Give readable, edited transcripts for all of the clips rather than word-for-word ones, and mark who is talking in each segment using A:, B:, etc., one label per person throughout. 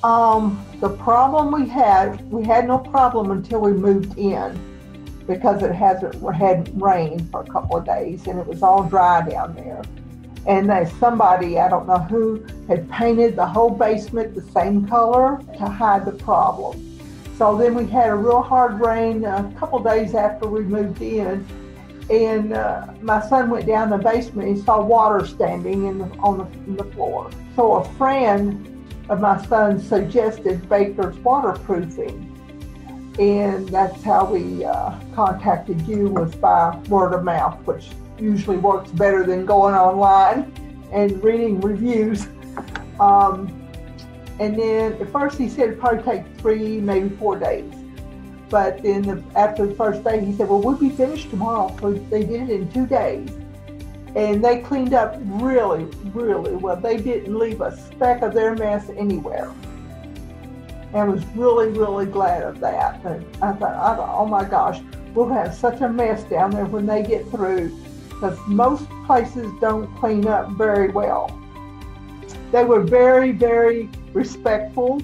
A: The problem we had no problem until we moved in because hadn't rained for a couple of days and it was all dry down there. And somebody, I don't know who, had painted the whole basement the same color to hide the problem. So then we had a real hard rain a couple of days after we moved in, and my son went down the basement and he saw water standing in the floor. So a friend of my son suggested Baker's waterproofing, and that's how we contacted you, was by word of mouth, which usually works better than going online and reading reviews. And then at first he said it'd probably take 3, maybe 4 days. But then after the first day, he said, well, we'll be finished tomorrow. So they did it in 2 days. And they cleaned up really, really well. They didn't leave a speck of their mess anywhere. And I was really, really glad of that. And I thought, oh my gosh, we'll have such a mess down there when they get through, because most places don't clean up very well. They were very, very respectful.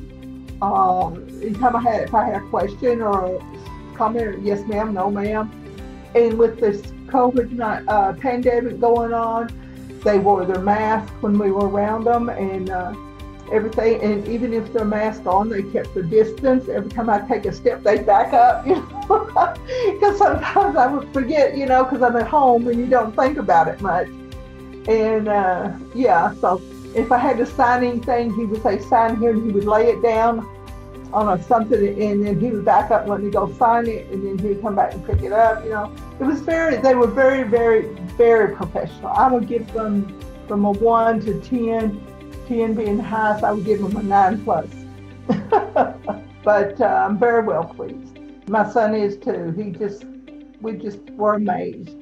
A: Anytime if I had a question or a comment, yes ma'am, no ma'am. And with this COVID pandemic going on, they wore their mask when we were around them and everything. And even if they're masked on, they kept their distance. Every time I take a step, they back up, because sometimes I would forget, because I'm at home and you don't think about it much. And so if I had to sign anything, he would say, sign here, and he would lay it down on something, and then he would back up and let me go sign it, and then he'd come back and pick it up. They were very, very, very professional. I would give them from a 1 to 10, 10 being the highest, I would give them a 9 plus. But I'm very well pleased. My son is too. We just were amazed.